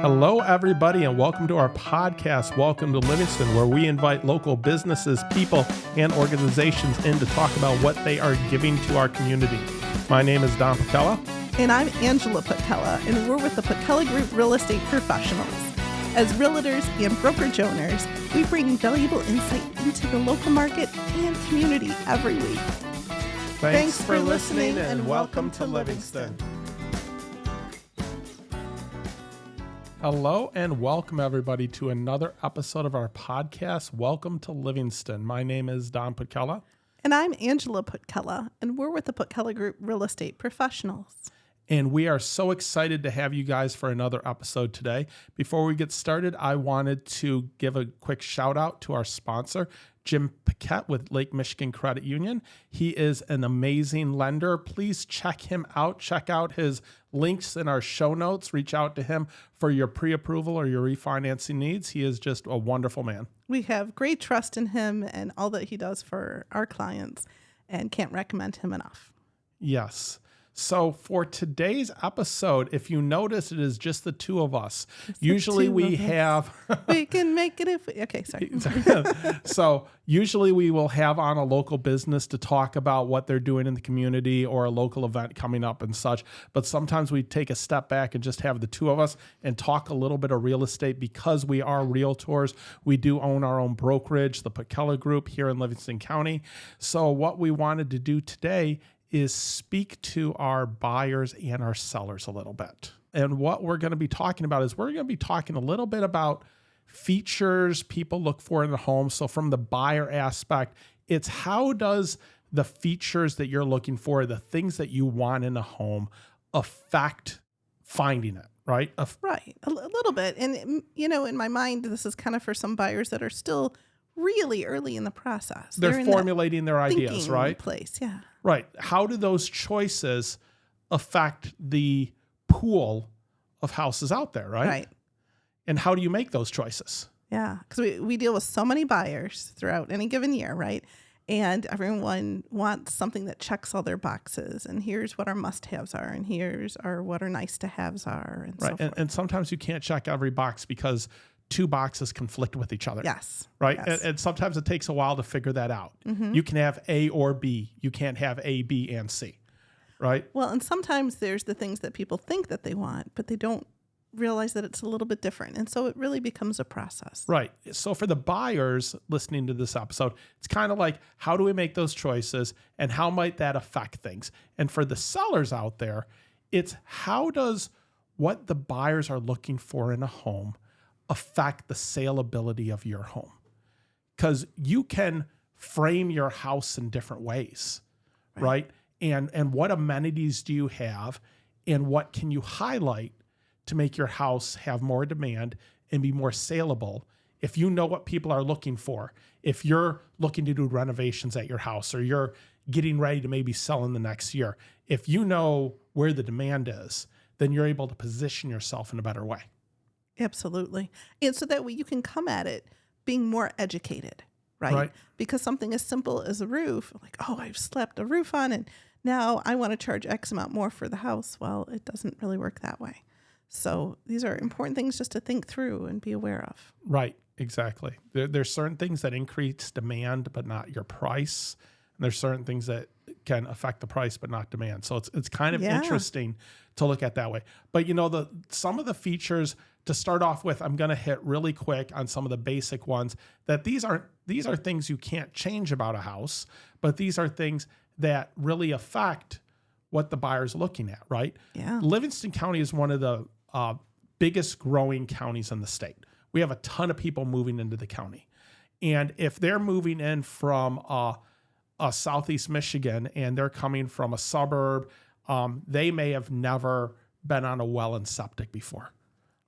Hello, everybody, and welcome to our podcast, Welcome to Livingston, where we invite local businesses, people, and organizations in to talk about what they are giving to our community. My name is Don Paquette. And I'm Angela Paquette, and we're with the Paquette Group Real Estate Professionals. As realtors and brokerage owners, we bring valuable insight into the local market and community every week. Thanks for listening, and welcome to Livingston. Hello and welcome everybody to another episode of our podcast, Welcome to Livingston. My name is Don Paquette. And I'm Angela Paquette, and we're with the Paquette Group Real Estate Professionals. And we are so excited to have you guys for another episode today. Before we get started, I wanted to give a quick shout out to our sponsor, Jim Paquette with Lake Michigan Credit Union. He is an amazing lender. Please check him out. Check out his links in our show notes. Reach out to him for your pre-approval or your refinancing needs. He is just a wonderful man. We have great trust in him and all that he does for our clients, and can't recommend him enough. Yes. So for today's episode, if you notice, it is just the two of us. Usually we have... We can make it if... Okay, sorry. So usually we will have on a local business to talk about what they're doing in the community or a local event coming up and such. But sometimes we take a step back and just have the two of us and talk a little bit of real estate because we are realtors. We do own our own brokerage, the Paquette Group here in Livingston County. So what we wanted to do today is speak to our buyers and our sellers a little bit. And what we're going to be talking about is we're going to be talking a little bit about features people look for in the home. So from the buyer aspect, it's how does the features that you're looking for, the things that you want in a home, affect finding it, right? Right, a little bit. And, you know, in my mind, this is kind of for some buyers that are still really early in the process. They're formulating their ideas, right? Place, yeah. Right. How do those choices affect the pool of houses out there, right? Right. And how do you make those choices? Yeah, because we deal with so many buyers throughout any given year, right? And everyone wants something that checks all their boxes. And here's what our must-haves are, and here's what our nice-to-haves are, and right. so forth. And sometimes you can't check every box because two boxes conflict with each other. Yes. Right. Yes. And sometimes it takes a while to figure that out. Mm-hmm. You can have A or B. You can't have A, B, and C. Right. Well, and sometimes there's the things that people think that they want, but they don't realize that it's a little bit different. And so it really becomes a process. Right. So for the buyers listening to this episode, it's kind of like, how do we make those choices and how might that affect things? And for the sellers out there, it's how does what the buyers are looking for in a home affect the saleability of your home? Because you can frame your house in different ways, right? And what amenities do you have, and what can you highlight to make your house have more demand and be more saleable? If you know what people are looking for, if you're looking to do renovations at your house, or you're getting ready to maybe sell in the next year, if you know where the demand is, then you're able to position yourself in a better way. Absolutely. And so that way you can come at it being more educated, right? Because something as simple as a roof, like, oh, I've slapped a roof on and now I want to charge X amount more for the house. Well, it doesn't really work that way. So these are important things just to think through and be aware of. Right. Exactly. There's certain things that increase demand, but not your price. And there's certain things that can affect the price, but not demand. So it's kind of interesting to look at that way. But you know, some of the features to start off with, I'm going to hit really quick on some of the basic ones, that these are things you can't change about a house, but these are things that really affect what the buyer's looking at, right? Yeah. Livingston County is one of the biggest growing counties in the state. We have a ton of people moving into the county. And if they're moving in from Southeast Michigan and they're coming from a suburb, they may have never been on a well and septic before.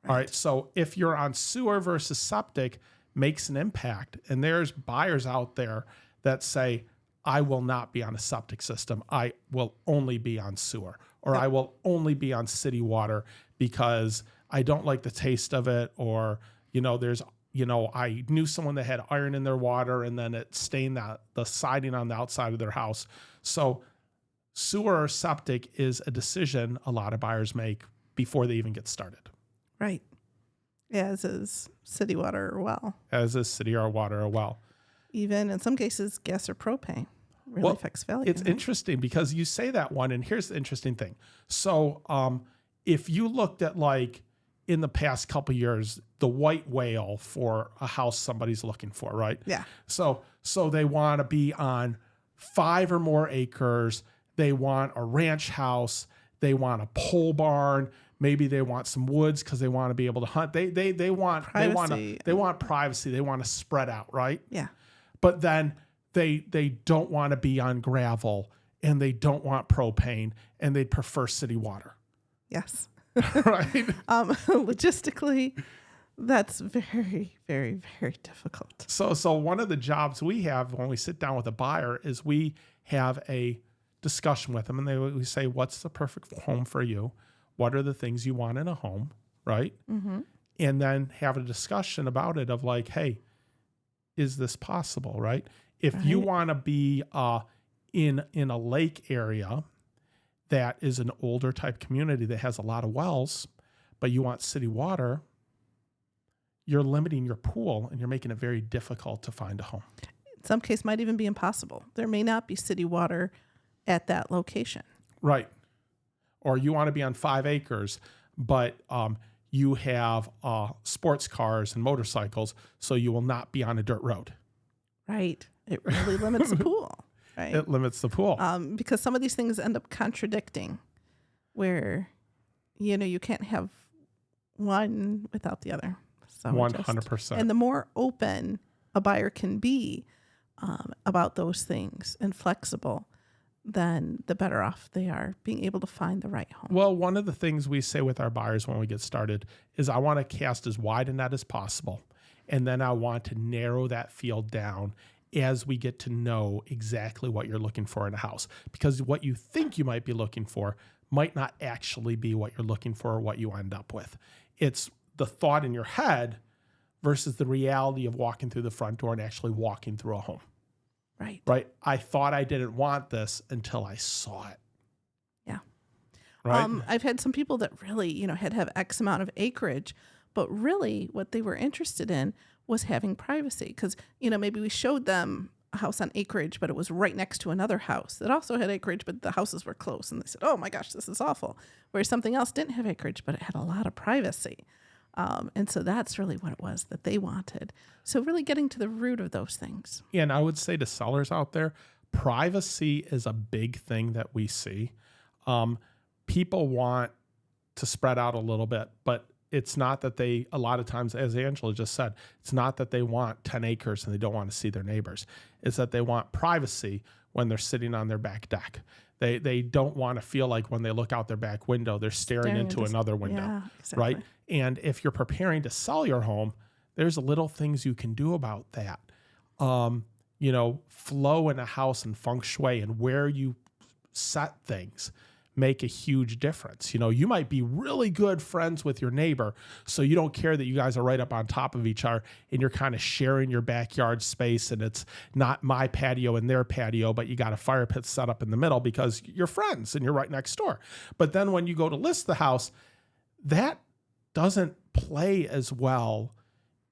Right. All right. So if you're on sewer versus septic, makes an impact. And there's buyers out there that say, I will not be on a septic system. I will only be on sewer, or I will only be on city water because I don't like the taste of it. Or, I knew someone that had iron in their water and then it stained the siding on the outside of their house. So sewer or septic is a decision a lot of buyers make before they even get started. Right. As is city water or well. As is city or water or well. Even in some cases, gas or propane really affects value. It's interesting because you say that one, and here's the interesting thing. So if you looked at like in the past couple of years, the white whale for a house somebody's looking for, right? Yeah. So they want to be on 5 or more acres. They want a ranch house. They want a pole barn. Maybe they want some woods because they want to be able to hunt. They want privacy. They want privacy. They want to spread out, right? Yeah. But then they don't want to be on gravel, and they don't want propane, and they prefer city water. Yes. Right. Logistically, that's very, very, very difficult. So one of the jobs we have when we sit down with a buyer is we have a discussion with them, and we say, what's the perfect home for you? What are the things you want in a home, right? Mm-hmm. And then have a discussion about it of like, hey, is this possible, right? If you want to be in a lake area that is an older type community that has a lot of wells, but you want city water, you're limiting your pool and you're making it very difficult to find a home. In some case, might even be impossible. There may not be city water at that location. Right. Or you want to be on 5 acres, but you have sports cars and motorcycles, so you will not be on a dirt road. Right. It really limits the pool. Right. It limits the pool. Because some of these things end up contradicting where, you can't have one without the other. So 100%. And the more open a buyer can be about those things and flexible, then the better off they are being able to find the right home. Well, one of the things we say with our buyers when we get started is I want to cast as wide a net as possible. And then I want to narrow that field down as we get to know exactly what you're looking for in a house. Because what you think you might be looking for might not actually be what you're looking for or what you end up with. It's the thought in your head versus the reality of walking through the front door and actually walking through a home. Right. Right. I thought I didn't want this until I saw it. Yeah. Right. I've had some people that really, had to have X amount of acreage, but really what they were interested in was having privacy. Because, maybe we showed them a house on acreage, but it was right next to another house that also had acreage, but the houses were close. And they said, oh my gosh, this is awful. Whereas something else didn't have acreage, but it had a lot of privacy. And so that's really what it was that they wanted. So really getting to the root of those things. And I would say to sellers out there, privacy is a big thing that we see. People want to spread out a little bit, but it's not that a lot of times, as Angela just said, it's not that they want 10 acres and they don't want to see their neighbors. It's that they want privacy when they're sitting on their back deck. They don't want to feel like when they look out their back window, they're staring into another window, yeah, exactly. right? And if you're preparing to sell your home, there's little things you can do about that. Flow in a house and feng shui and where you set things make a huge difference. You might be really good friends with your neighbor, so you don't care that you guys are right up on top of each other and you're kind of sharing your backyard space, and it's not my patio and their patio, but you got a fire pit set up in the middle because you're friends and you're right next door. But then when you go to list the house, that doesn't play as well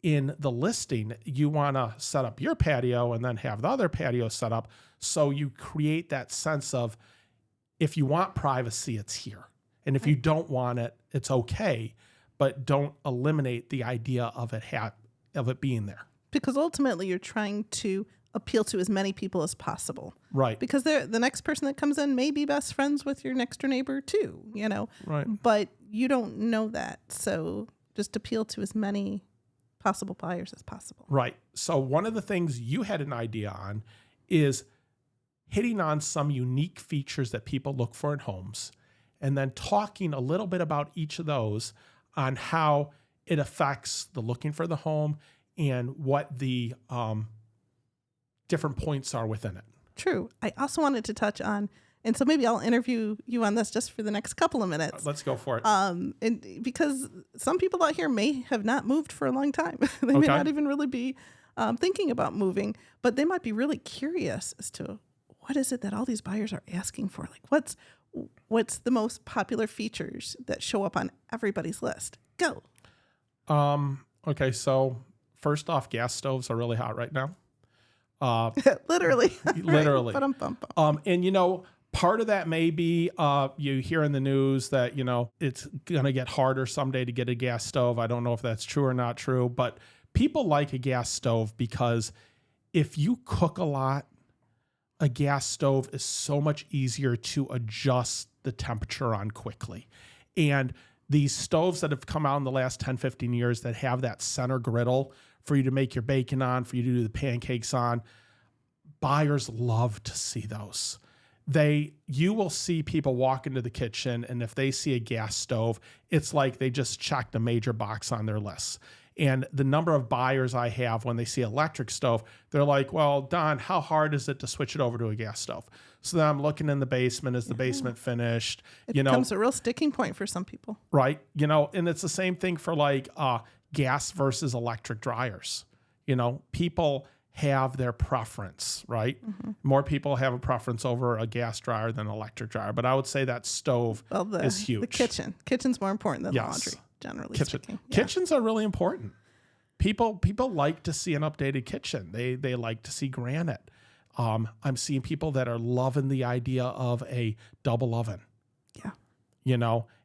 in the listing. You want to set up your patio and then have the other patio set up, so you create that sense of, if you want privacy, it's here. And if you don't want it, it's okay. But don't eliminate the idea of it being there. Because ultimately you're trying to appeal to as many people as possible. Right. Because the next person that comes in may be best friends with your next door neighbor too, Right. But you don't know that. So just appeal to as many possible buyers as possible. Right. So one of the things you had an idea on is hitting on some unique features that people look for in homes, and then talking a little bit about each of those on how it affects the looking for the home and what the different points are within it. True. I also wanted to touch on, and so maybe I'll interview you on this just for the next couple of minutes. Let's go for it. And because some people out here may have not moved for a long time. They may not even really be thinking about moving, but they might be really curious as to what is it that all these buyers are asking for? Like what's the most popular features that show up on everybody's list? Go. Okay, so first off, gas stoves are really hot right now. Literally. Literally. Right. And part of that may be you hear in the news that, it's going to get harder someday to get a gas stove. I don't know if that's true or not true, but people like a gas stove because if you cook a lot, a gas stove is so much easier to adjust the temperature on quickly. And these stoves that have come out in the last 10, 15 years that have that center griddle for you to make your bacon on, for you to do the pancakes on, buyers love to see those. You will see people walk into the kitchen, and if they see a gas stove, it's like they just checked a major box on their list. And the number of buyers I have when they see electric stove, they're like, well, Don, how hard is it to switch it over to a gas stove? So then I'm looking in the basement. Is the basement finished? It becomes a real sticking point for some people. Right. And it's the same thing for like gas versus electric dryers. People have their preference, right? Mm-hmm. More people have a preference over a gas dryer than an electric dryer. But I would say that stove is huge. The kitchen's more important than laundry. Generally speaking. Yeah. Kitchens are really important. People like to see an updated kitchen. They like to see granite. I'm seeing people that are loving the idea of a double oven. Yeah.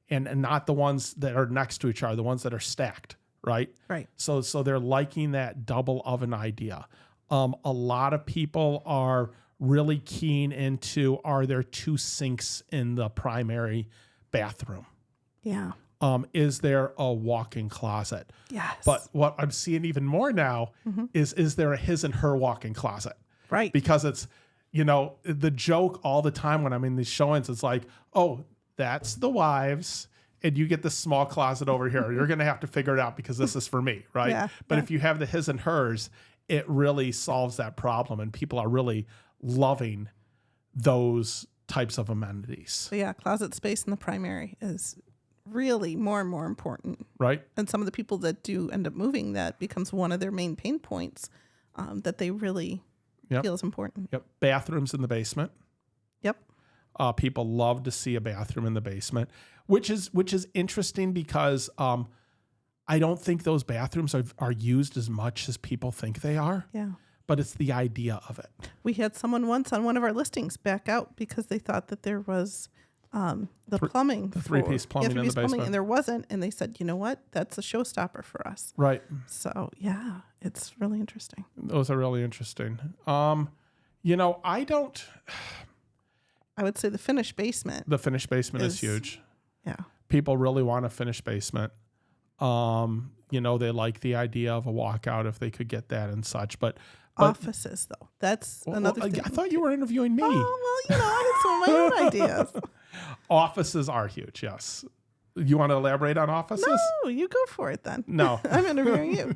And not the ones that are next to each other, the ones that are stacked, right? Right. So they're liking that double oven idea. A lot of people are really keen into, are there two sinks in the primary bathroom? Yeah. Is there a walk-in closet? Yes. But what I'm seeing even more now is there a his and her walk-in closet? Right. Because it's, the joke all the time when I'm in these showings, it's like, oh, that's the wives, and you get this small closet over here. You're going to have to figure it out because this is for me, right? Yeah. But if you have the his and hers, it really solves that problem, and people are really loving those types of amenities. So yeah, closet space in the primary is really more and more important. Right. And some of the people that do end up moving, that becomes one of their main pain points that they really feel is important. Yep. Bathrooms in the basement. Yep. People love to see a bathroom in the basement, which is interesting because I don't think those bathrooms are used as much as people think they are. Yeah. But it's the idea of it. We had someone once on one of our listings back out because they thought that there was the plumbing. The three-piece plumbing in the basement. And there wasn't. And they said, you know what? That's a showstopper for us. Right. So, yeah, it's really interesting. Those are really interesting. I would say the finished basement. The finished basement is huge. Yeah. People really want a finished basement. They like the idea of a walkout if they could get that and such. But offices, though. That's another thing. I thought you were interviewing me. Oh, well, I had some of my own ideas. Offices are huge, yes. You want to elaborate on offices? No, you go for it then. No. I'm interviewing you.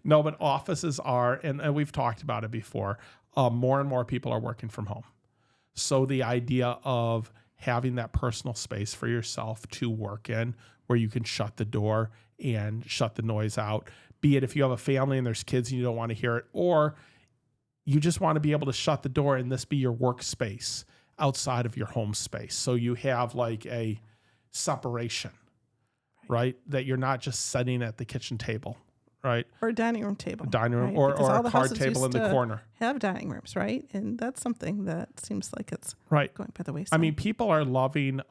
No, but offices are, and we've talked about it before, more and more people are working from home. So the idea of having that personal space for yourself to work in where you can shut the door and shut the noise out, be it if you have a family and there's kids and you don't want to hear it, or you just want to be able to shut the door and this be your workspace outside of your home space. So you have like a separation, right? That you're not just sitting at the kitchen table, right? Or a dining room table. Dining room, or a card table in the corner. Have dining rooms, right? And that's something that seems like it's going by the wayside. I mean, people are loving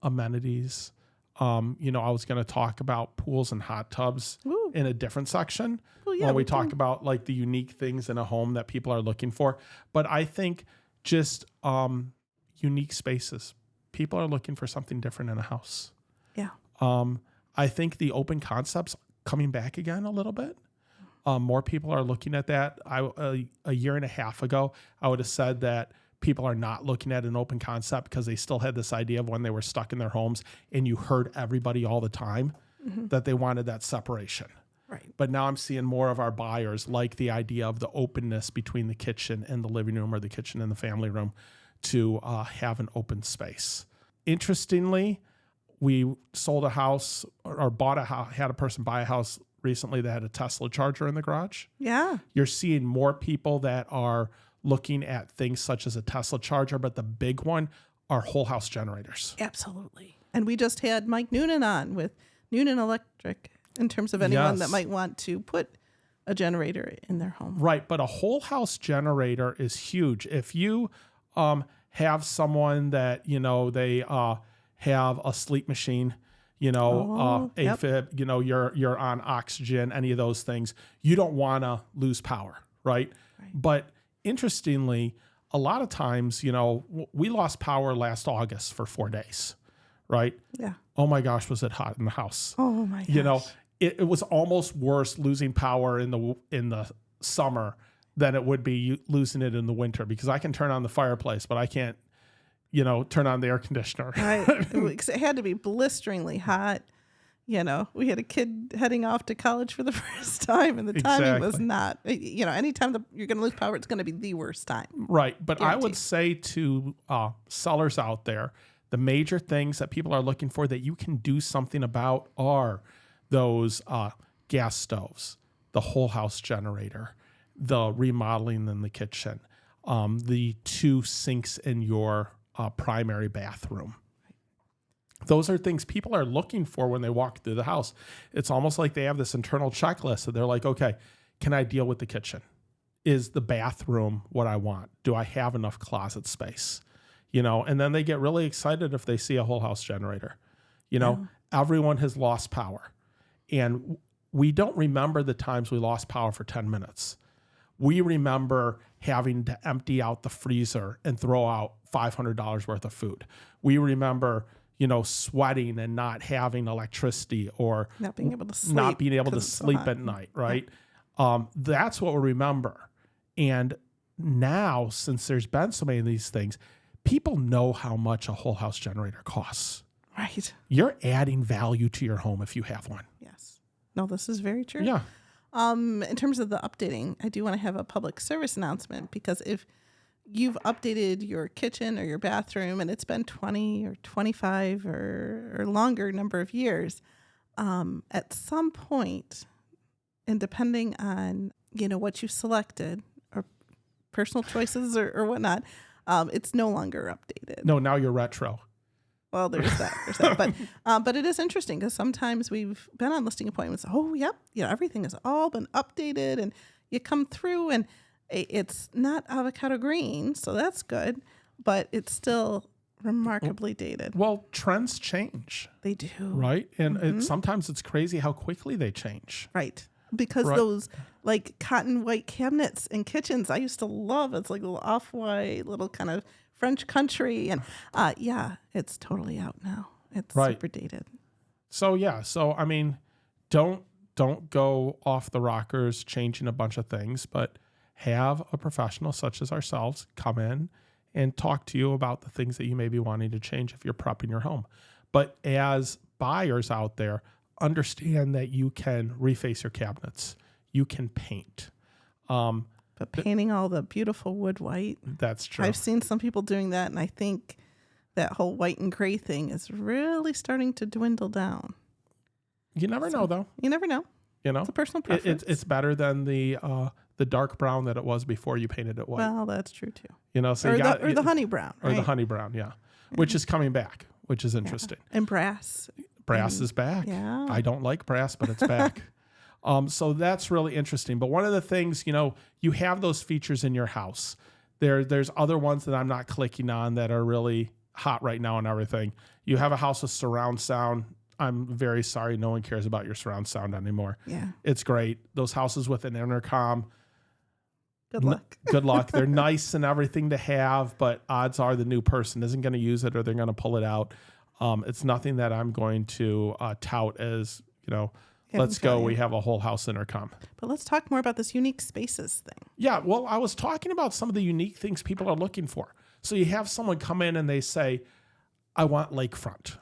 amenities. I was going to talk about pools and hot tubs in a different section when we talk about like the unique things in a home that people are looking for. But I think just unique spaces. People are looking for something different in a house. Yeah. I think the open concepts coming back again a little bit. More people are looking at that. A year and a half ago, I would have said that people are not looking at an open concept because they still had this idea of when they were stuck in their homes and you heard everybody all the time that they wanted that separation. Right. But now I'm seeing more of our buyers like the idea of the openness between the kitchen and the living room or the kitchen and the family room to have an open space. Interestingly, we sold a house or bought a house, had a person buy a house recently that had a Tesla charger in the garage. Yeah. You're seeing more people that are looking at things such as a Tesla charger, but the big one are whole house generators. Absolutely. And we just had Mike Noonan on with Noonan Electric. in terms of anyone that Yes. might want to put a generator in their home. Right, but a whole house generator is huge. If you have someone that, they have a sleep machine, Yep. AFib, you're on oxygen, any of those things, you don't want to lose power, right? But interestingly, a lot of times, we lost power last August for 4 days, right? Yeah. Oh my gosh, was it hot in the house? Oh my gosh. It was almost worse losing power in the summer than it would be losing it in the winter, because I can turn on the fireplace, but I can't, turn on the air conditioner. Right. It had to be blisteringly hot. We had a kid heading off to college for the first time, and the timing was not, anytime you're going to lose power, it's going to be the worst time. Right. But Guaranteed. I would say to sellers out there, the major things that people are looking for that you can do something about are those gas stoves, the whole house generator, the remodeling in the kitchen, the 2 sinks in your primary bathroom. Those are things people are looking for when they walk through the house. It's almost like they have this internal checklist that they're like, okay, can I deal with the kitchen? Is the bathroom what I want? Do I have enough closet space? And then they get really excited if they see a whole house generator. Everyone has lost power. And we don't remember the times we lost power for 10 minutes. We remember having to empty out the freezer and throw out $500 worth of food. We remember, sweating and not having electricity, or not being able to sleep, at night, right? Yeah. That's what we remember. And now, since there's been so many of these things, people know how much a whole house generator costs. Right. You're adding value to your home if you have one. Yes. No, this is very true. Yeah. In terms of the updating, I do want to have a public service announcement, because if you've updated your kitchen or your bathroom and it's been 20 or 25 or longer number of years, at some point, and depending on, what you selected or personal choices or whatnot, it's no longer updated. No, now you're retro. Well, there's that. But it is interesting, because sometimes we've been on listing appointments. Oh, yep. Everything has all been updated, and you come through and it's not avocado green. So that's good, but it's still remarkably dated. Well, trends change. They do. Right. And sometimes it's crazy how quickly they change. Right. Because those like cotton white cabinets in kitchens, I used to love. It's like a little off-white, little kind of French country. And it's totally out now. It's super dated. So, I mean, don't go off the rockers changing a bunch of things, but have a professional such as ourselves come in and talk to you about the things that you may be wanting to change if you're prepping your home. But as buyers out there, understand that you can reface your cabinets. You can paint. But painting all the beautiful wood white. That's true. I've seen some people doing that, and I think that whole white and gray thing is really starting to dwindle down. You never know, though. You never know. It's a personal preference. It's better than the dark brown that it was before you painted it white. Well, that's true too. So or the honey brown, or right? the honey brown, which is coming back, which is interesting. Yeah. And brass. Brass is back. Yeah. I don't like brass, but it's back. So that's really interesting. But one of the things, you have those features in your house. There's other ones that I'm not clicking on that are really hot right now and everything. You have a house with surround sound. I'm very sorry. No one cares about your surround sound anymore. Yeah. It's great. Those houses with an intercom. Good luck. Good luck. They're nice and everything to have, but odds are the new person isn't going to use it, or they're going to pull it out. It's nothing that I'm going to tout as, let's go. We have a whole house intercom. But let's talk more about this unique spaces thing. Yeah. Well, I was talking about some of the unique things people are looking for. So you have someone come in and they say, I want lakefront.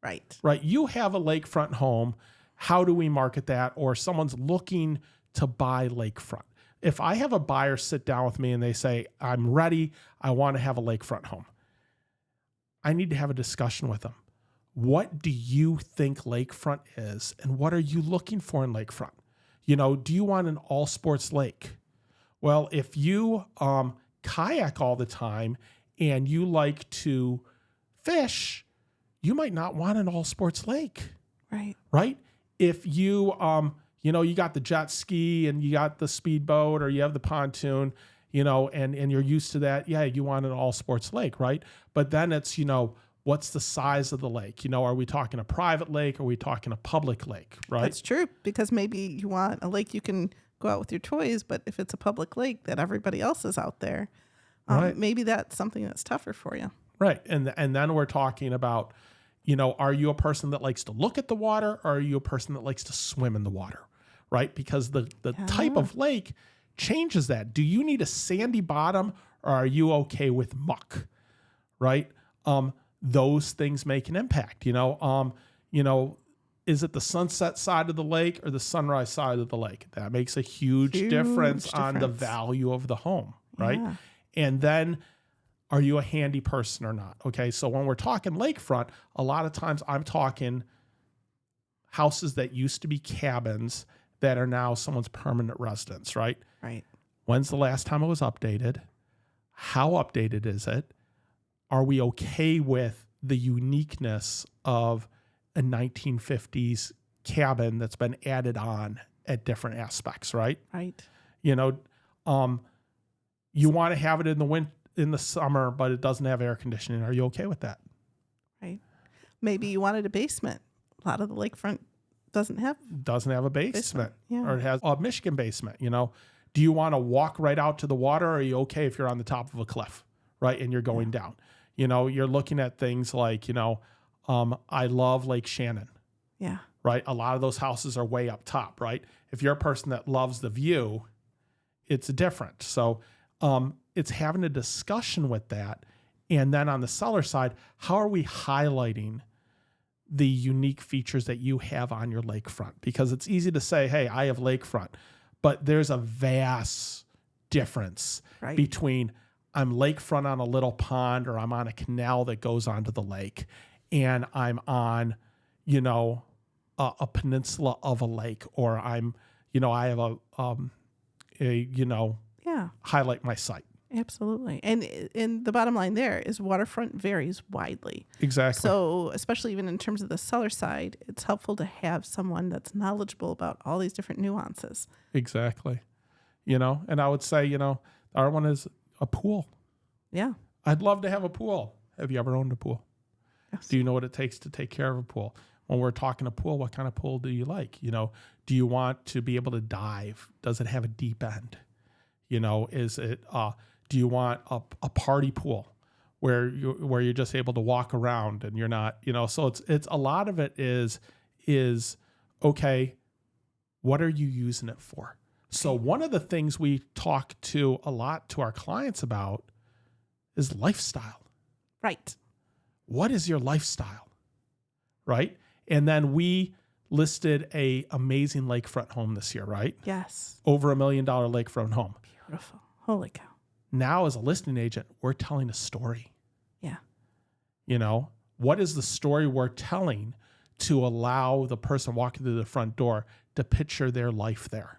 Right. You have a lakefront home. How do we market that? Or someone's looking to buy lakefront. If I have a buyer sit down with me and they say, I'm ready, I want to have a lakefront home, I need to have a discussion with them. What do you think lakefront is? And what are you looking for in lakefront? Do you want an all sports lake? Well, if you kayak all the time and you like to fish, you might not want an all sports lake. Right. Right? if you, you got the jet ski and you got the speedboat or you have the pontoon, and you're used to that. Yeah, you want an all sports lake, right? But then it's, what's the size of the lake? Are we talking a private lake? Are we talking a public lake, right? That's true, because maybe you want a lake you can go out with your toys, but if it's a public lake that everybody else is out there, Right. maybe that's something that's tougher for you. Right. And then we're talking about, are you a person that likes to look at the water, or are you a person that likes to swim in the water? Right. Because the type of lake changes that. Do you need a sandy bottom, or are you okay with muck? Right. Those things make an impact, is it the sunset side of the lake or the sunrise side of the lake? That makes a huge difference on the value of the home. Right. Yeah. And then, are you a handy person or not? Okay. So when we're talking lakefront, a lot of times I'm talking houses that used to be cabins that are now someone's permanent residence, right? Right. When's the last time it was updated? How updated is it? Are we okay with the uniqueness of a 1950s cabin that's been added on at different aspects, right? Right. You want to have it in the summer, but it doesn't have air conditioning. Are you okay with that? Right. Maybe you wanted a basement. A lot of the lakefront doesn't have a basement. Yeah. Or it has a Michigan basement. Do you want to walk right out to the water, or are you okay if you're on the top of a cliff, right? And you're going down, you're looking at things like, I love Lake Shannon. Yeah. Right. A lot of those houses are way up top, right? If you're a person that loves the view, it's different. So, it's having a discussion with that. And then on the seller side, how are we highlighting the unique features that you have on your lakefront? Because it's easy to say, hey, I have lakefront, but there's a vast difference between I'm lakefront on a little pond, or I'm on a canal that goes onto the lake, and I'm on, a peninsula of a lake, or I'm, I have highlight my site. Absolutely. And the bottom line there is waterfront varies widely. Exactly. So especially even in terms of the seller side, it's helpful to have someone that's knowledgeable about all these different nuances. Exactly. And I would say, our one is a pool. Yeah. I'd love to have a pool. Have you ever owned a pool? Yes. Do you know what it takes to take care of a pool? When we're talking a pool, what kind of pool do you like? Do you want to be able to dive? Does it have a deep end? Is it, do you want a party pool where you're just able to walk around and you're not, so it's a lot of it is okay, what are you using it for? So one of the things we talk to a lot to our clients about is lifestyle. Right. What is your lifestyle? Right. And then we listed a amazing lakefront home this year, right? Yes. Over $1 million lakefront home. Beautiful. Holy cow. Now, as a listing agent, we're telling a story. Yeah. What is the story we're telling to allow the person walking through the front door to picture their life there?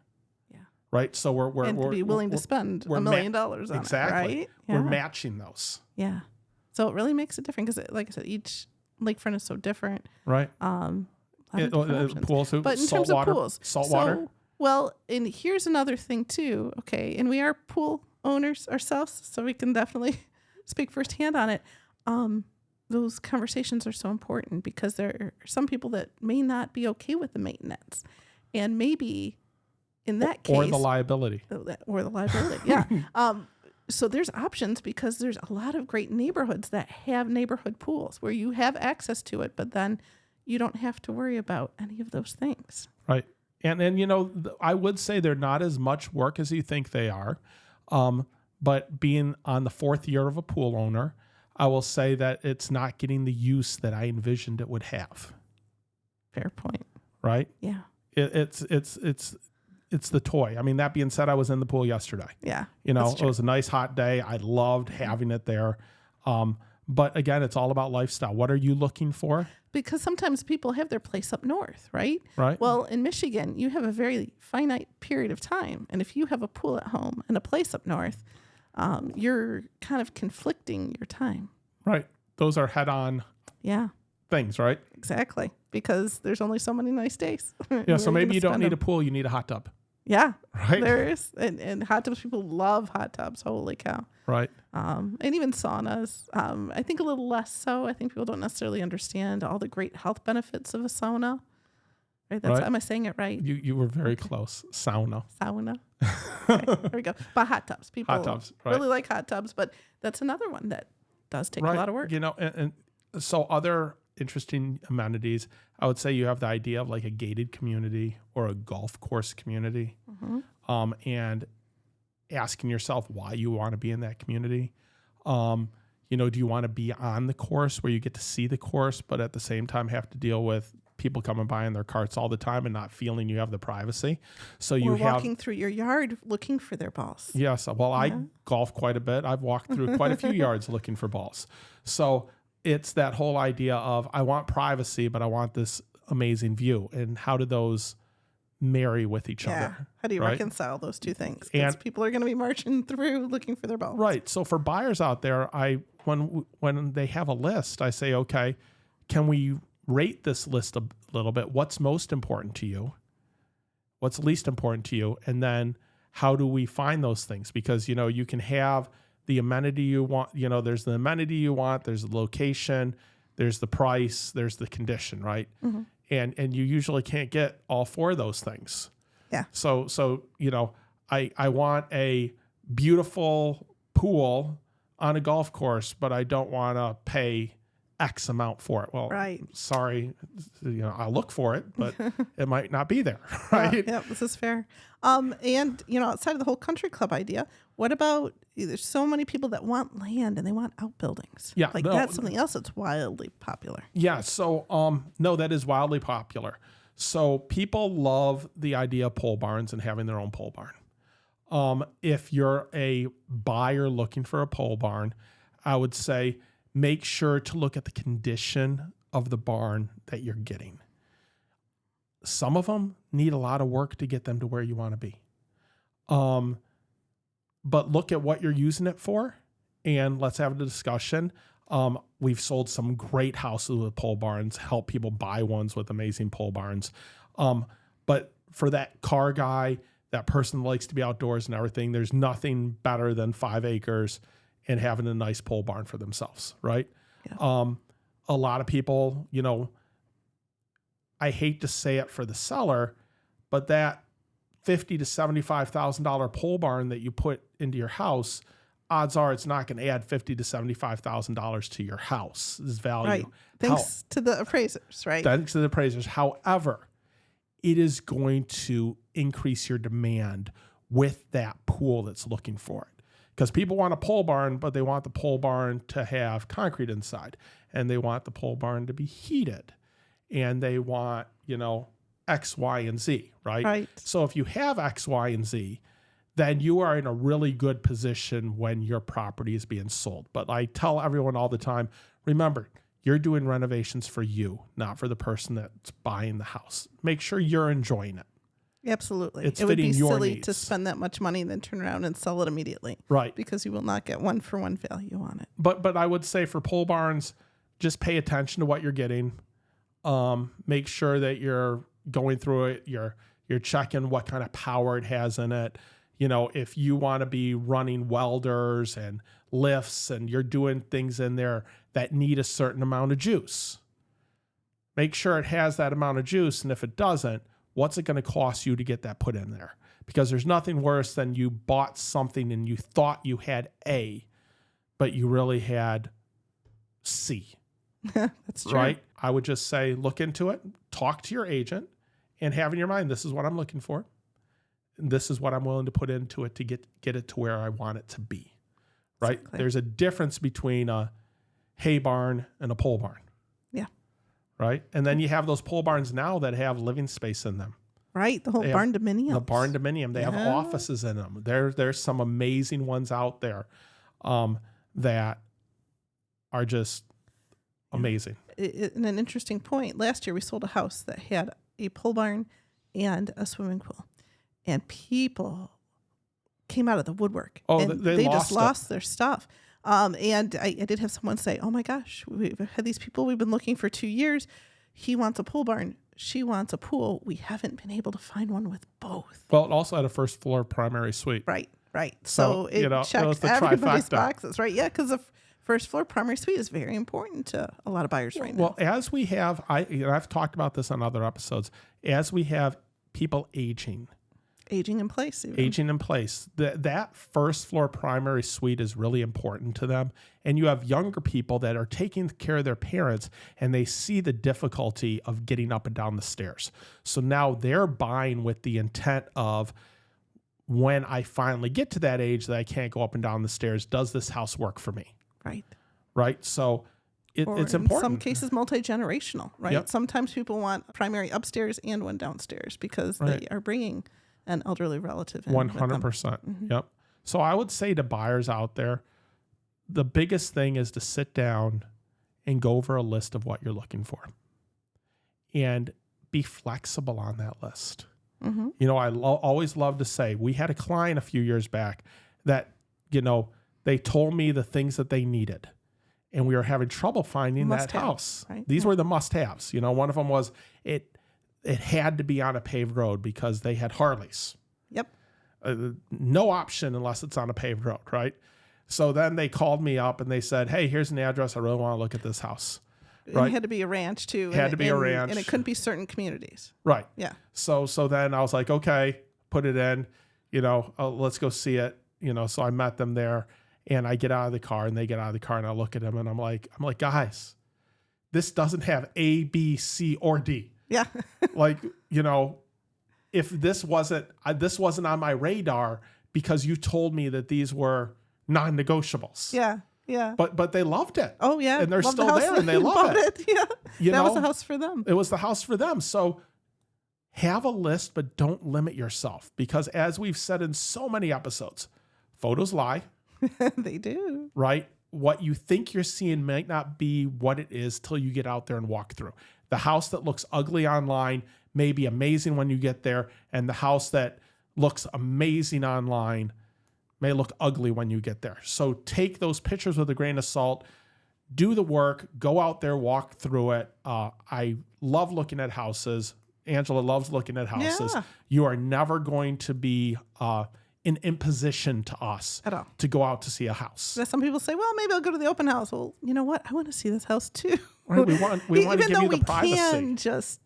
Yeah. Right. So we're to be willing to spend $1 million on it. Right. Yeah. We're matching those. Yeah. So it really makes it different because, like I said, each lakefront is so different. Right. Pools, but in terms of pools, salt water. Well, and here's another thing too. Okay, and we are pool owners ourselves, so we can definitely speak firsthand on it. Those conversations are so important because there are some people that may not be okay with the maintenance, and maybe in that case, or the liability, yeah. So there's options because there's a lot of great neighborhoods that have neighborhood pools where you have access to it, but then you don't have to worry about any of those things. Right. And I would say they're not as much work as you think they are. But being on the 4th year of a pool owner, I will say that it's not getting the use that I envisioned it would have. Fair point. Right? Yeah. It's the toy. I mean, that being said, I was in the pool yesterday. Yeah. It was a nice hot day. I loved having it there. But again, it's all about lifestyle. What are you looking for? Because sometimes people have their place up north, right? Right. Well, in Michigan, you have a very finite period of time. And if you have a pool at home and a place up north, you're kind of conflicting your time. Right. Those are head-on things, right? Exactly. Because there's only so many nice days. Yeah. So maybe you don't need a pool. You need a hot tub. Yeah. Right. There is. And hot tubs, people love hot tubs. Holy cow. Right. And even saunas. I think a little less so. I think people don't necessarily understand all the great health benefits of a sauna. Right? Am I saying it right? You were very close. Sauna. Okay, there we go. But hot tubs. People Hot tubs, right. really like hot tubs, but that's another one that does take a lot of work. You know, and so other interesting amenities, I would say you have the idea of like a gated community or a golf course community, and asking yourself why you want to be in that community. You know, do you want to be on the course where you get to see the course, but at the same time have to deal with people coming by in their carts all the time and not feeling you have the privacy? So you have walking through your yard looking for their balls. Yes. Well, I golf quite a bit. I've walked through quite a few yards looking for balls. So it's that whole idea of I want privacy, but I want this amazing view. And how do those marry with each other? How do you reconcile those two things? Because people are going to be marching through looking for their balls. Right. So for buyers out there, when they have a list, I say, okay, can we rate this list a little bit? What's most important to you? What's least important to you? And then how do we find those things? Because, you know, you can have the amenity you want, you know, there's the amenity you want, there's the location, there's the price, there's the condition, right? And you usually can't get all four of those things. Yeah. So, you know, I want a beautiful pool on a golf course, but I don't want to pay X amount for it. Well, sorry, you know, I'll look for it, but it might not be there. Right. Yeah, this is fair. And you know, outside of the whole country club idea, what about there's so many people that want land and they want outbuildings. Yeah. That's something else that's wildly popular. Yeah. So, no, that is wildly popular. So people love the idea of pole barns and having their own pole barn. If you're a buyer looking for a pole barn, I would say, make sure to look at the condition of the barn that you're getting. Some of them need a lot of work to get them to where you want to be. But look at what you're using it for, and let's have a discussion. We've sold some great houses with pole barns, help people buy ones with amazing pole barns. But for that car guy, that person that likes to be outdoors and everything, there's nothing better than 5 acres and having a nice pole barn for themselves, right? Yeah. A lot of people, you know, I hate to say it for the seller, but that $50,000 to $75,000 pole barn that you put into your house, odds are it's not going to add $50,000 to $75,000 to your house's value. Right. Thanks to the appraisers, right? Thanks to the appraisers. However, it is going to increase your demand with that pool that's looking for it. Because people want a pole barn, but they want the pole barn to have concrete inside. And they want the pole barn to be heated. And they want, you know, X, Y, and Z, right? Right. So if you have X, Y, and Z, then you are in a really good position when your property is being sold. But I tell everyone all the time, remember, you're doing renovations for you, not for the person that's buying the house. Make sure you're enjoying it. Absolutely. It's it would fitting be your silly needs. to spend that much money and then turn around and sell it immediately. Right. Because you will not get one for one value on it. But I would say for pole barns, just pay attention to what you're getting. Make sure that you're going through it. You're checking what kind of power it has in it. You know, if you want to be running welders and lifts and you're doing things in there that need a certain amount of juice, make sure it has that amount of juice. And if it doesn't, what's it going to cost you to get that put in there? Because there's nothing worse than you bought something and you thought you had A, but you really had C. That's true. Right? I would just say, look into it, talk to your agent, and have in your mind, this is what I'm looking for. And this is what I'm willing to put into it to get it to where I want it to be. Right? Exactly. There's a difference between a hay barn and a pole barn. Yeah. Right? And then you have those pole barns now that have living space in them. Right. The whole barn dominium. The barn dominium. They have offices in them. There's some amazing ones out there that are just amazing. And an interesting point. Last year we sold a house that had a pole barn and a swimming pool. And people came out of the woodwork. Oh, and they just lost it. their stuff. And I did have someone say, oh my gosh, we've had these people we've been looking for 2 years. He wants a pole barn. She wants a pool. We haven't been able to find one with both. Well, it also had a first floor primary suite. Right. So it checked it everybody's trifecta. boxes, right? Yeah, because the first floor primary suite is very important to a lot of buyers right now. Well, as we have, I've talked about this on other episodes, as we have people aging in place. Even. Aging in place, that first floor primary suite is really important to them. And you have younger people that are taking care of their parents and they see the difficulty of getting up and down the stairs. So now they're buying with the intent of, when I finally get to that age that I can't go up and down the stairs, does this house work for me? Right. So it's important. In some cases, multi-generational, right? Yep. Sometimes people want a primary upstairs and one downstairs because they are bringing an elderly relative in. 100%. Mm-hmm. Yep. So I would say to buyers out there, the biggest thing is to sit down and go over a list of what you're looking for and be flexible on that list. Mm-hmm. You know, I always love to say, we had a client a few years back that, you know, they told me the things that they needed and we were having trouble finding that house. Right? These were the must-haves. You know, one of them was it had to be on a paved road because they had Harleys. Yep. No option unless it's on a paved road, right? So then they called me up and they said, hey, here's an address. I really want to look at this house. Right. It had to be a ranch too. Had to be a ranch. And it couldn't be certain communities. Right. Yeah. So then I was like, okay, put it in, you know, let's go see it. You know, so I met them there and I get out of the car and they get out of the car and I look at them and I'm like, guys, this doesn't have A, B, C, or D. Yeah. Like, you know, if this wasn't on my radar because you told me that these were non-negotiables. Yeah. Yeah. But they loved it. Oh yeah. And they're Loved still there and they love it. Yeah. That was the house for them. It was the house for them. So have a list, but don't limit yourself because as we've said in so many episodes, photos lie. They do. Right? What you think you're seeing might not be what it is till you get out there and walk through. The house that looks ugly online may be amazing when you get there, and the house that looks amazing online may look ugly when you get there. So take those pictures with a grain of salt, do the work, go out there, walk through it. I love looking at houses. Angela loves looking at houses. Yeah. You are never going to be an imposition to us at all to go out to see a house. Some people say, well, maybe I'll go to the open house. Well, you know what? I want to see this house too. Right? We want to give you the privacy. Even though we can just,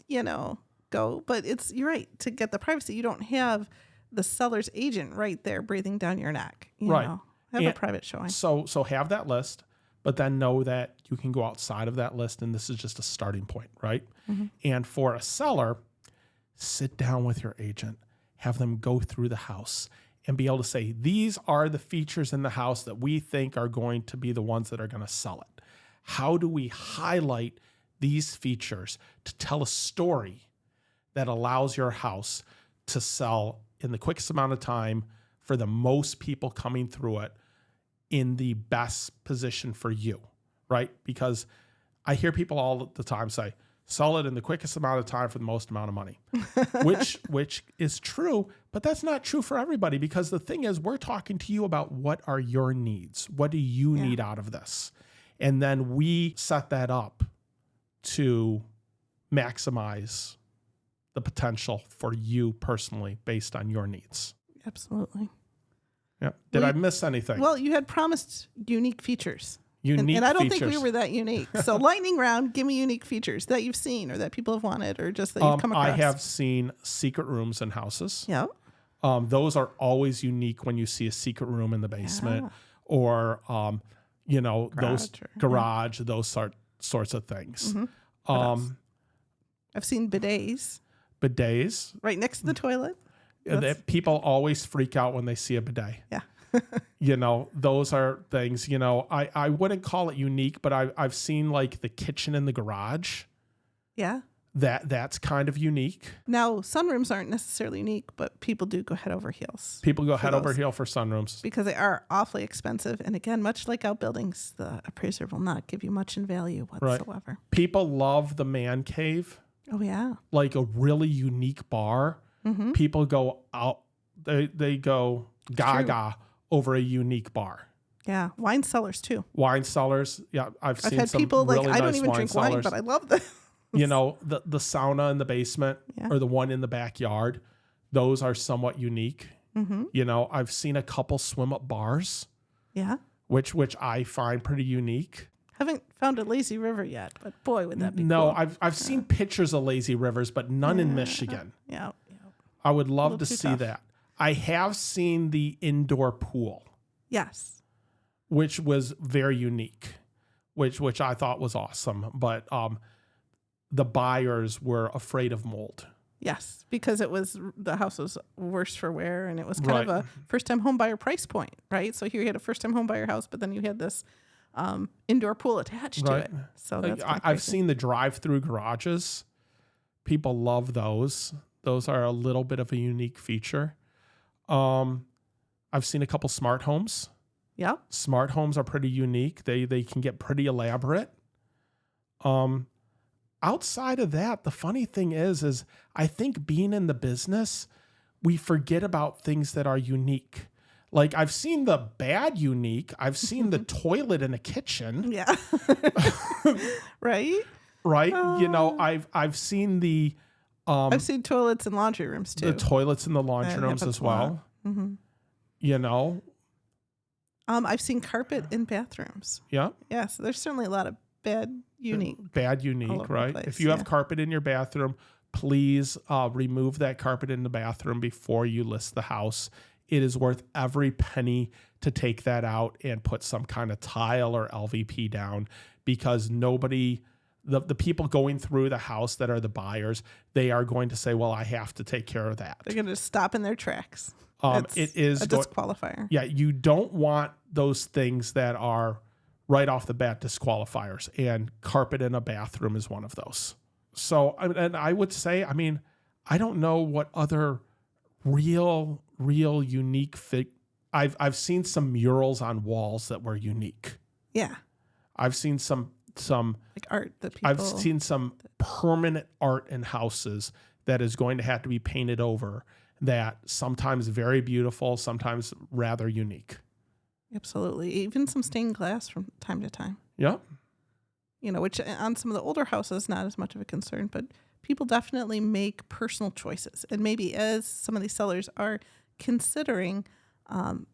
go, but you're right, to get the privacy, you don't have the seller's agent right there breathing down your neck. You know, have a private showing. So have that list, but then know that you can go outside of that list and this is just a starting point, right? Mm-hmm. And for a seller, sit down with your agent, have them go through the house and be able to say, these are the features in the house that we think are going to be the ones that are going to sell it. How do we highlight these features to tell a story that allows your house to sell in the quickest amount of time for the most people coming through it in the best position for you, right? Because I hear people all the time say, sell it in the quickest amount of time for the most amount of money, which is true, but that's not true for everybody because the thing is we're talking to you about what are your needs? What do you need out of this? And then we set that up to maximize the potential for you personally based on your needs. Absolutely. Yeah. Did I miss anything? Well, you had promised unique features. And I don't think we were that unique. So lightning round, give me unique features that you've seen or that people have wanted or just that you've come across. I have seen secret rooms in houses. Yeah. Those are always unique when you see a secret room in the basement or, those garage, those sorts of things. Mm-hmm. I've seen bidets. Bidets. Right next to the toilet. People always freak out when they see a bidet. Yeah. Those are things, I wouldn't call it unique, but I've seen like the kitchen in the garage. Yeah. That's kind of unique. Now, sunrooms aren't necessarily unique, but people do go head over heels. People go head over heel for sunrooms. Because they are awfully expensive. And again, much like Outbuildings, the appraiser will not give you much in value whatsoever. Right. People love the man cave. Oh, yeah. Like a really unique bar. Mm-hmm. People go out, they go gaga over a unique bar. Yeah. Wine cellars too. Wine cellars. Yeah. I've seen had some people really like, I don't nice even drink wine, cellars. but I love this. You know, the sauna in the basement Yeah. or the one in the backyard, those are somewhat unique. Mm-hmm. You know, I've seen a couple swim up bars, Yeah. which I find pretty unique. Haven't found a lazy river yet, but boy, would that be No, cool. I've seen pictures of lazy rivers, but none in Michigan. Yeah. I would love to little too see tough. that. I have seen the indoor pool, Yes. which was very unique, which I thought was awesome. But the buyers were afraid of mold. Yes, because the house was worse for wear, and it was kind of a first-time home buyer price point, right? So here you had a first-time home buyer house, but then you had this indoor pool attached to it. So that's I've seen the drive-through garages. People love those. Those are a little bit of a unique feature. I've seen a couple smart homes. Yeah. Smart homes are pretty unique. They can get pretty elaborate. Outside of that, the funny thing is I think being in the business, we forget about things that are unique. Like I've seen the bad unique. I've seen the toilet in a kitchen. Yeah. Right? Right? You know, I've seen the I've seen toilets in laundry rooms too. the toilets in the laundry rooms happens as a lot. well. Mm-hmm. You know? I've seen carpet in bathrooms. Yeah. Yeah, so there's certainly a lot of bad unique. Bad all unique, over the right? place, If you have yeah. carpet in your bathroom, please remove that carpet in the bathroom before you list the house. It is worth every penny to take that out and put some kind of tile or LVP down, because nobody, the people going through the house that are the buyers, they are going to say, well, I have to take care of that. They're going to stop in their tracks. It is a disqualifier. Yeah, you don't want those things that are right off the bat disqualifiers, and carpet in a bathroom is one of those. So, and I would say, I mean, I don't know what other real unique I've seen some murals on walls that were unique. Yeah. I've seen some Like art that people. I've seen some permanent art in houses that is going to have to be painted over, that sometimes very beautiful, sometimes rather unique. Absolutely. Even some stained glass from time to time. Yep. You know, which on some of the older houses, not as much of a concern, but people definitely make personal choices. And maybe as some of these sellers are considering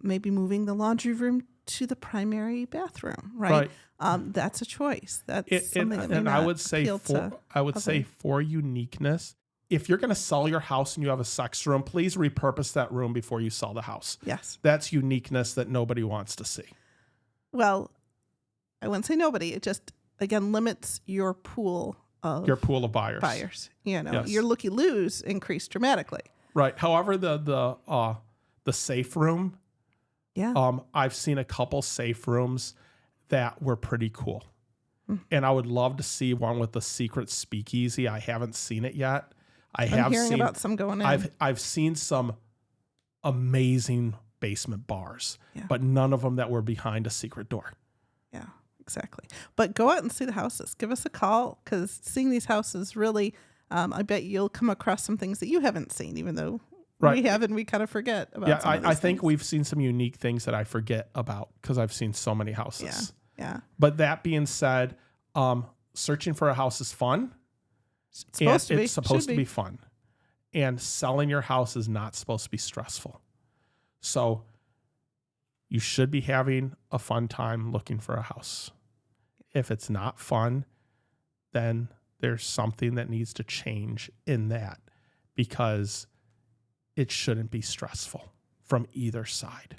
maybe moving the laundry room to the primary bathroom, right? That's a choice. That's something that may and not I would say appeal to say for uniqueness, if you're going to sell your house and you have a sex room, please repurpose that room before you sell the house. Yes. That's uniqueness that nobody wants to see. Well, I wouldn't say nobody. It just, again, limits your pool of buyers. You know, Yes. your looky-loos increase dramatically. Right. However, the safe room, Yeah. I've seen a couple safe rooms that were pretty cool. And I would love to see one with the secret speakeasy. I haven't seen it yet. I'm hearing about some going in. I've seen some amazing basement bars, but none of them that were behind a secret door. Yeah, exactly. But go out and see the houses. Give us a call, because seeing these houses really, I bet you'll come across some things that you haven't seen, even though we have, and we kind of forget about. Yeah, some of these I think things. we've seen some unique things that I forget about because I've seen so many houses. Yeah. But that being said, searching for a house is fun. It's supposed to be fun. And selling your house is not supposed to be stressful. So you should be having a fun time looking for a house. If it's not fun, then there's something that needs to change in that, because it shouldn't be stressful from either side.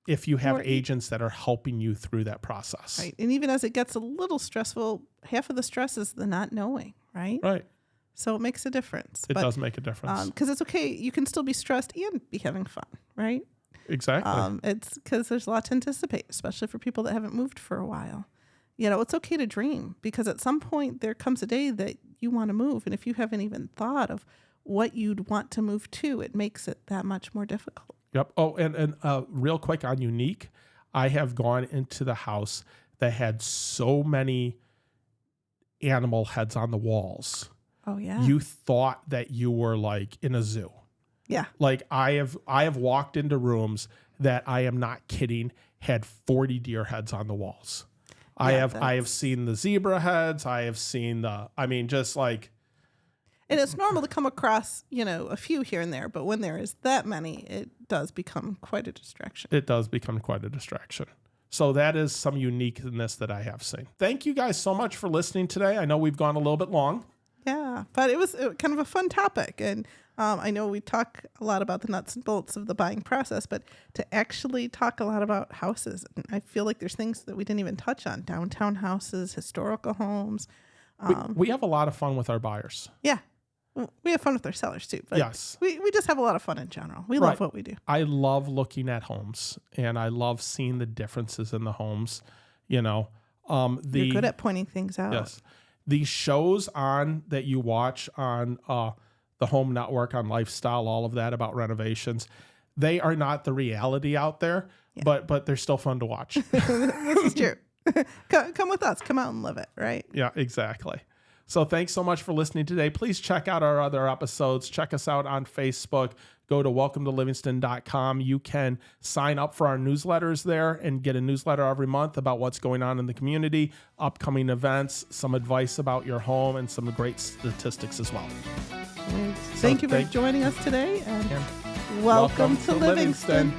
If you have agents that are helping you through that process. Right. And even as it gets a little stressful, half of the stress is the not knowing, right? Right. So it makes a difference. It does make a difference. Because it's okay. You can still be stressed and be having fun, right? Exactly. It's because there's a lot to anticipate, especially for people that haven't moved for a while. You know, it's okay to dream, because at some point there comes a day that you want to move. And if you haven't even thought of what you'd want to move to, it makes it that much more difficult. Yep. Oh, and real quick on unique, I have gone into the house that had so many animal heads on the walls. Oh yeah. You thought that you were like in a zoo. Yeah. Like I have walked into rooms that, I am not kidding, had 40 deer heads on the walls. I have seen the zebra heads. I have seen just like. And it's normal to come across, a few here and there, but when there is that many, it does become quite a distraction. It does become quite a distraction. So that is some uniqueness that I have seen. Thank you guys so much for listening today. I know we've gone a little bit long. Yeah, but it was kind of a fun topic. And I know we talk a lot about the nuts and bolts of the buying process, but to actually talk a lot about houses, and I feel like there's things that we didn't even touch on. Downtown houses, historical homes. We have a lot of fun with our buyers. Yeah. We have fun with our sellers too, but yes, we just have a lot of fun in general. We love what we do. I love looking at homes, and I love seeing the differences in the homes. You're good at pointing things out. Yes, the shows that you watch on the Home Network, on Lifestyle, all of that about renovations, they are not the reality out there, but they're still fun to watch. This is true. Come with us. Come out and live it, right? Yeah, exactly. So thanks so much for listening today. Please check out our other episodes. Check us out on Facebook. Go to welcometolivingston.com. You can sign up for our newsletters there and get a newsletter every month about what's going on in the community, upcoming events, some advice about your home, and some great statistics as well. Thank you for joining us today, and welcome to Livingston.